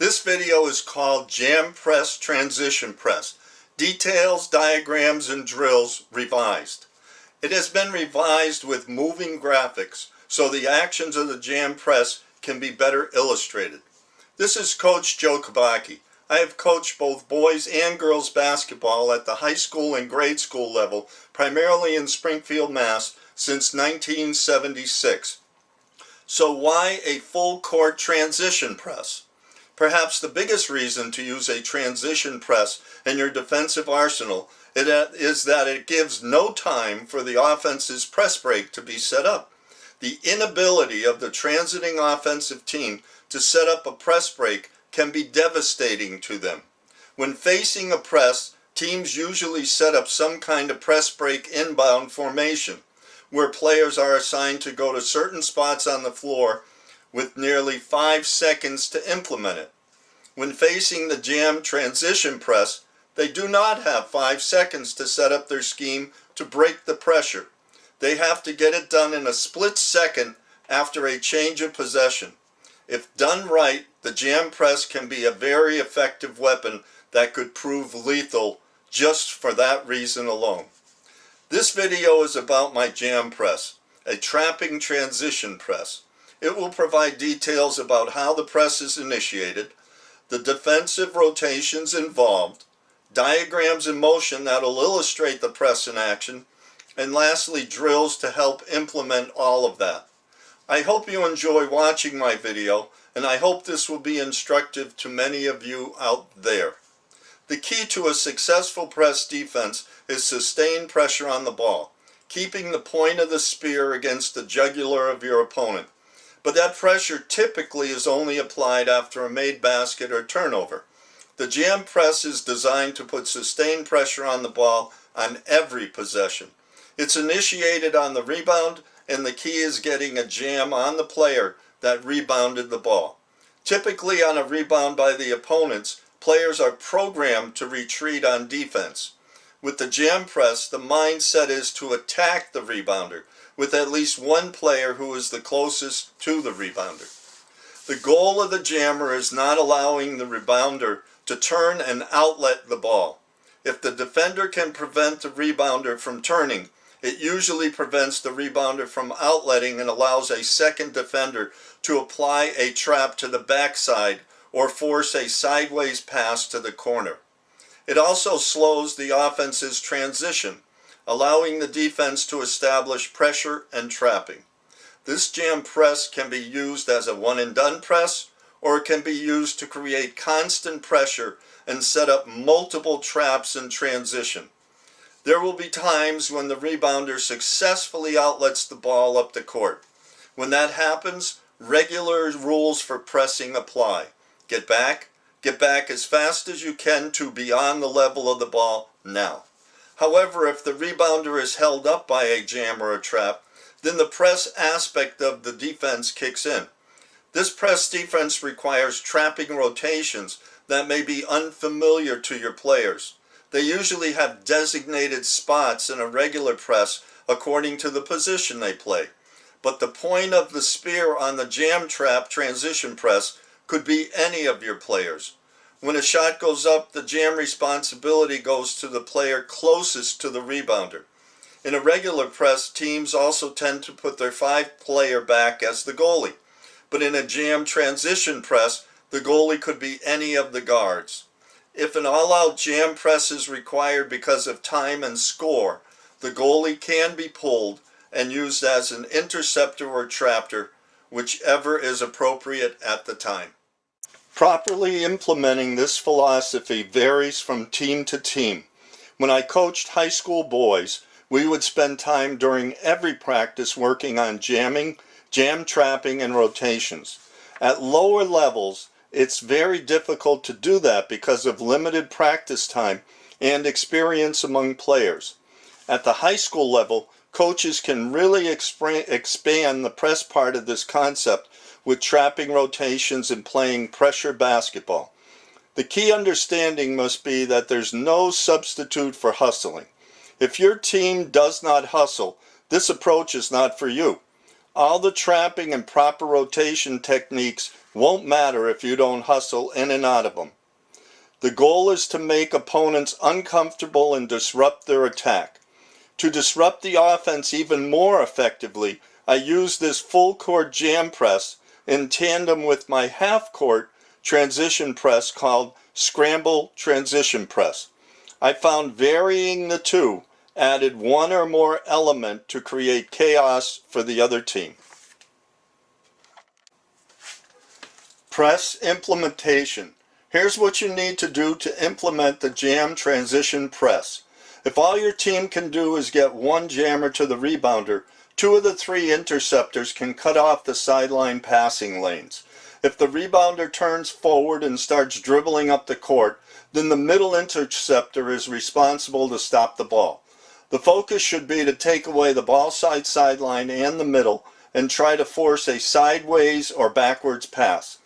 This video is called Jam Press Transition Press. Details, diagrams, and drills revised. It has been revised with moving graphics so the actions of the jam press can be better illustrated. This is Coach Joe Kabaki. I have coached both boys and girls basketball at the high school and grade school level, primarily in Springfield, Mass, since 1976. So why a full court transition press? Perhaps the biggest reason to use a transition press in your defensive arsenal is that it gives no time for the offense's press break to be set up. The inability of the transiting offensive team to set up a press break can be devastating to them. When facing a press, teams usually set up some kind of press break inbound formation, where players are assigned to go to certain spots on the floor with nearly 5 seconds to implement it. When facing the jam transition press, they do not have 5 seconds to set up their scheme to break the pressure. They have to get it done in a split second after a change of possession. If done right, the jam press can be a very effective weapon that could prove lethal just for that reason alone. This video is about my jam press, a trapping transition press. It will provide details about how the press is initiated, the defensive rotations involved, diagrams in motion that will illustrate the press in action, and lastly, drills to help implement all of that. I hope you enjoy watching my video, and I hope this will be instructive to many of you out there. The key to a successful press defense is sustained pressure on the ball, keeping the point of the spear against the jugular of your opponent. But that pressure typically is only applied after a made basket or turnover. The jam press is designed to put sustained pressure on the ball on every possession. It's initiated on the rebound, and the key is getting a jam on the player that rebounded the ball. Typically on a rebound by the opponents, players are programmed to retreat on defense. With the jam press, the mindset is to attack the rebounder, with at least one player who is the closest to the rebounder. The goal of the jammer is not allowing the rebounder to turn and outlet the ball. If the defender can prevent the rebounder from turning, it usually prevents the rebounder from outletting and allows a second defender to apply a trap to the backside or force a sideways pass to the corner. It also slows the offense's transition, allowing the defense to establish pressure and trapping. This jam press can be used as a one-and-done press, or it can be used to create constant pressure and set up multiple traps in transition. There will be times when the rebounder successfully outlets the ball up the court. When that happens, regular rules for pressing apply. Get back as fast as you can to beyond the level of the ball now. However, if the rebounder is held up by a jam or a trap, then the press aspect of the defense kicks in. This press defense requires trapping rotations that may be unfamiliar to your players. They usually have designated spots in a regular press according to the position they play. But the point of the spear on the jam trap transition press could be any of your players. When a shot goes up, the jam responsibility goes to the player closest to the rebounder. In a regular press, teams also tend to put their 5-player back as the goalie. But in a jam transition press, the goalie could be any of the guards. If an all-out jam press is required because of time and score, the goalie can be pulled and used as an interceptor or trapper, whichever is appropriate at the time. Properly implementing this philosophy varies from team to team. When I coached high school boys, we would spend time during every practice working on jamming, jam trapping, and rotations. At lower levels, it's very difficult to do that because of limited practice time and experience among players. At the high school level, coaches can really expand the press part of this concept with trapping rotations and playing pressure basketball. The key understanding must be that there's no substitute for hustling. If your team does not hustle, this approach is not for you. All the trapping and proper rotation techniques won't matter if you don't hustle in and out of them. The goal is to make opponents uncomfortable and disrupt their attack. To disrupt the offense even more effectively, I use this full-court jam press in tandem with my half-court transition press called SCRAMBLE transition press. I found varying the two added one or more element to create chaos for the other team. Press implementation. Here's what you need to do to implement the jam transition press. If all your team can do is get one jammer to the rebounder, two of the three interceptors can cut off the sideline passing lanes. If the rebounder turns forward and starts dribbling up the court, then the middle interceptor is responsible to stop the ball. The focus should be to take away the ball side sideline and the middle and try to force a sideways or backwards pass.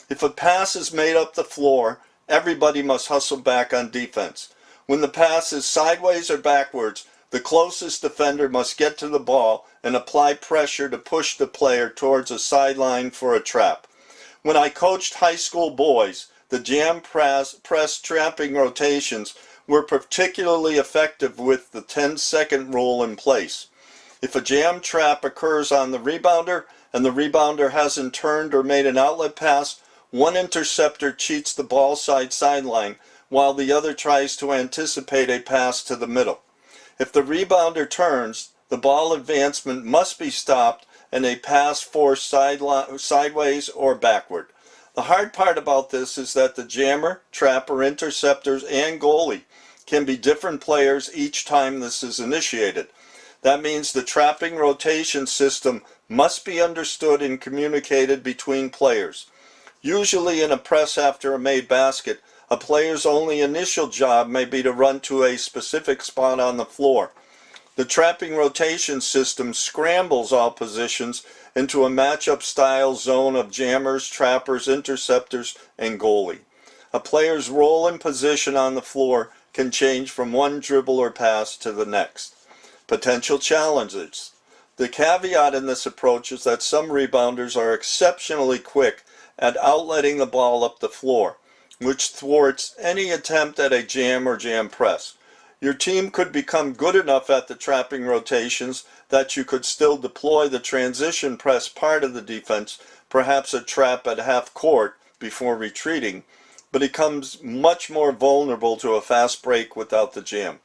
If a pass is made up the floor, everybody must hustle back on defense. When the pass is sideways or backwards, the closest defender must get to the ball and apply pressure to push the player towards a sideline for a trap. When I coached high school boys, the jam press trapping rotations were particularly effective with the 10-second rule in place. If a jam trap occurs on the rebounder and the rebounder hasn't turned or made an outlet pass, one interceptor cheats the ball side sideline while the other tries to anticipate a pass to the middle. If the rebounder turns, the ball advancement must be stopped and a pass forced sideways or backward. The hard part about this is that the jammer, trapper, interceptors, and goalie can be different players each time this is initiated. That means the trapping rotation system must be understood and communicated between players. Usually in a press after a made basket, a player's only initial job may be to run to a specific spot on the floor. The trapping rotation system scrambles all positions into a matchup style zone of jammers, trappers, interceptors, and goalie. A player's role and position on the floor can change from one dribble or pass to the next. Potential challenges. The caveat in this approach is that some rebounders are exceptionally quick at outletting the ball up the floor, which thwarts any attempt at a jam or jam press. Your team could become good enough at the trapping rotations that you could still deploy the transition press part of the defense, perhaps a trap at half court before retreating, but it becomes much more vulnerable to a fast break without the jam.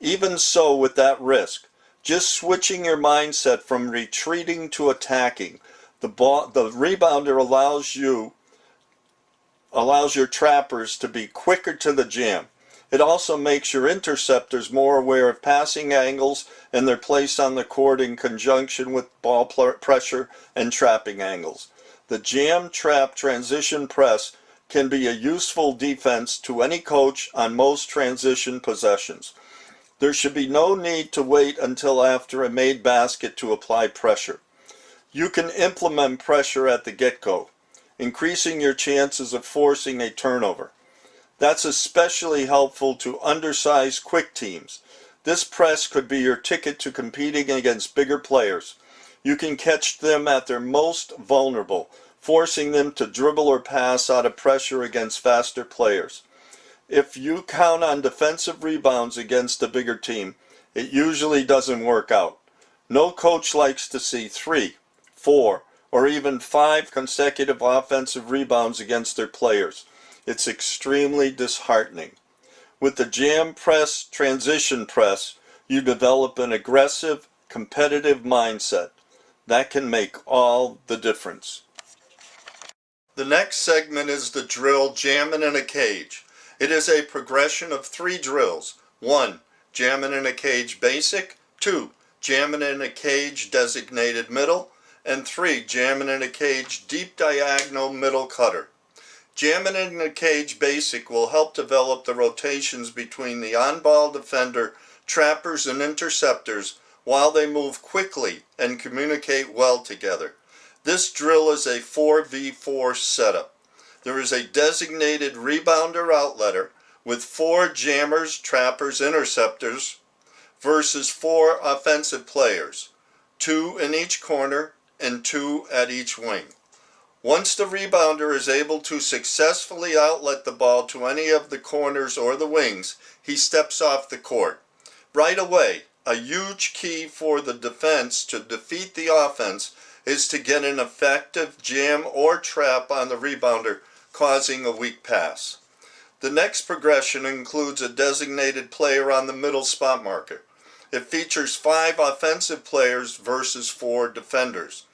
Even so, with that risk, just switching your mindset from retreating to attacking, the rebounder allows your trappers to be quicker to the jam. It also makes your interceptors more aware of passing angles and their place on the court in conjunction with ball pressure and trapping angles. The jam trap transition press can be a useful defense to any coach on most transition possessions. There should be no need to wait until after a made basket to apply pressure. You can implement pressure at the get-go, increasing your chances of forcing a turnover. That's especially helpful to undersized quick teams. This press could be your ticket to competing against bigger players. You can catch them at their most vulnerable, forcing them to dribble or pass out of pressure against faster players. If you count on defensive rebounds against a bigger team, it usually doesn't work out. No coach likes to see 3, 4, or even 5 consecutive offensive rebounds against their players. It's extremely disheartening. With the jam press, transition press, you develop an aggressive, competitive mindset. That can make all the difference. The next segment is the drill Jammin' in a Cage. It is a progression of 3 drills. 1. Jammin' in a Cage Basic. 2. Jammin' in a Cage Designated Middle. And 3. Jammin' in a Cage Deep Diagonal Middle Cutter. Jammin' in a Cage Basic will help develop the rotations between the on-ball defender, trappers, and interceptors while they move quickly and communicate well together. This drill is a 4v4 setup. There is a designated rebounder outletter with 4 jammers, trappers, interceptors versus 4 offensive players, 2 in each corner and 2 at each wing. Once the rebounder is able to successfully outlet the ball to any of the corners or the wings, he steps off the court. Right away, a huge key for the defense to defeat the offense is to get an effective jam or trap on the rebounder, causing a weak pass. The next progression includes a designated player on the middle spot marker. It features 5 offensive players versus 4 defenders.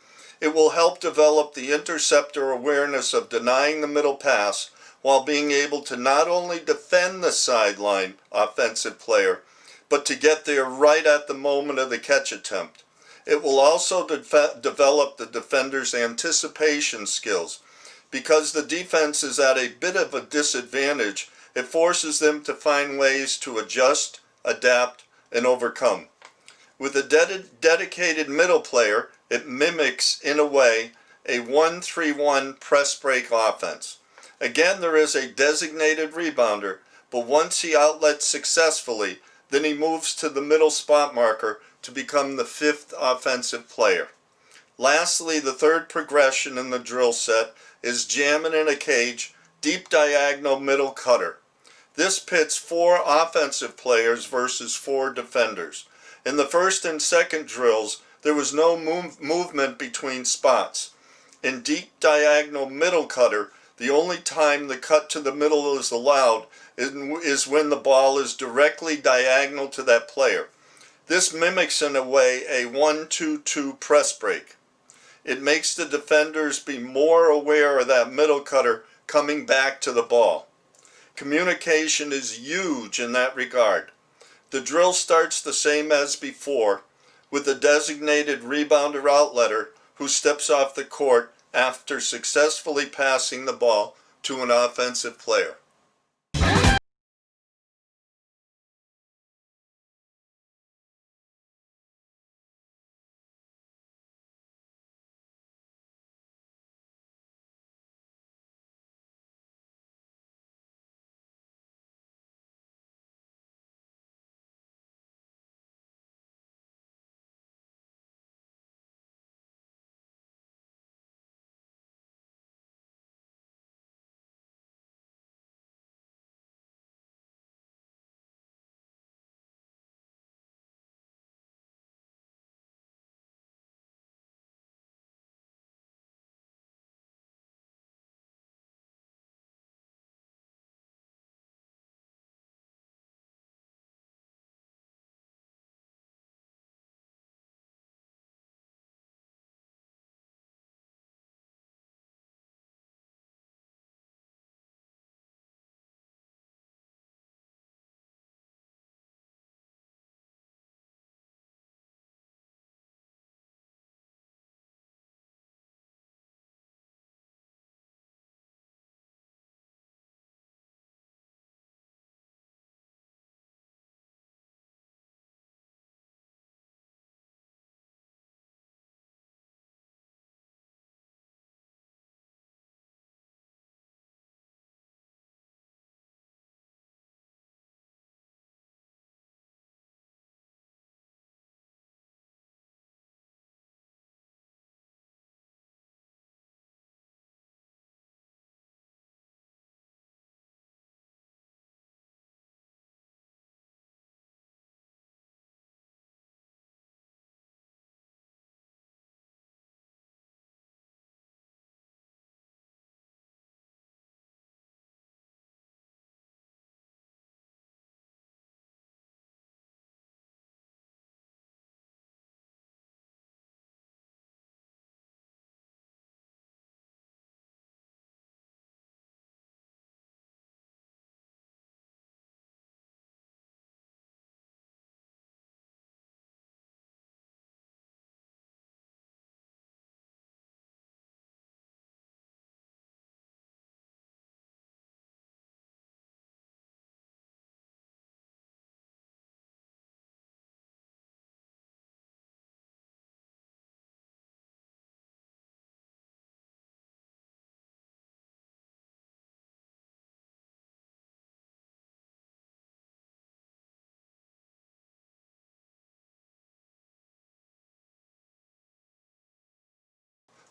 It will help develop the interceptor awareness of denying the middle pass while being able to not only defend the sideline offensive player, but to get there right at the moment of the catch attempt. It will also develop the defender's anticipation skills. Because the defense is at a bit of a disadvantage, it forces them to find ways to adjust, adapt, and overcome. With a dedicated middle player, it mimics, in a way, a 1-3-1 press break offense. Again, there is a designated rebounder, but once he outlets successfully, then he moves to the middle spot marker to become the 5th offensive player. Lastly, the third progression in the drill set is jamming in a cage, deep diagonal middle cutter. This pits 4 offensive players versus 4 defenders. In the first and second drills, there was no movement between spots. In deep diagonal middle cutter, the only time the cut to the middle is allowed is when the ball is directly diagonal to that player. This mimics in a way a 1-2-2 press break. It makes the defenders be more aware of that middle cutter coming back to the ball. Communication is huge in that regard. The drill starts the same as before, with a designated rebounder outletter who steps off the court after successfully passing the ball to an offensive player.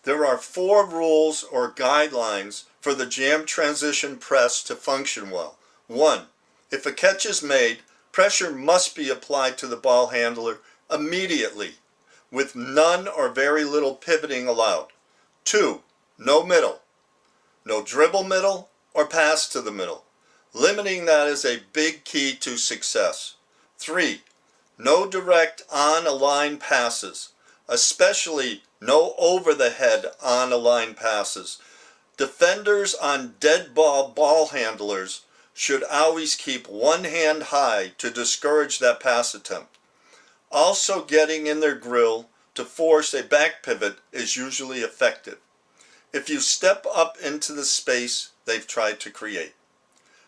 There are 4 rules or guidelines for the jam transition press to function well. 1. If a catch is made, pressure must be applied to the ball handler immediately, with none or very little pivoting allowed. 2. No middle. No dribble middle or pass to the middle. Limiting that is a big key to success. 3. No direct on-a-line passes, especially no over-the-head on-a-line passes. Defenders on dead ball handlers should always keep one hand high to discourage that pass attempt. Also, getting in their grill to force a back pivot is usually effective if you step up into the space they've tried to create.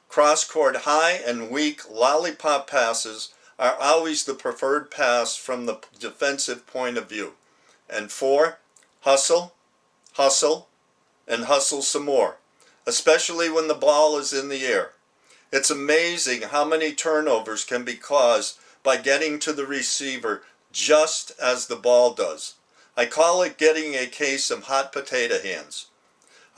Cross-court high and weak lollipop passes are always the preferred pass from the defensive point of view. And 4, hustle, hustle, and hustle some more, especially when the ball is in the air. It's amazing how many turnovers can be caused by getting to the receiver just as the ball does. I call it getting a case of hot potato hands.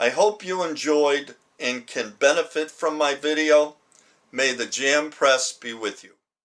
I hope you enjoyed and can benefit from my video. May the Jam Press be with you.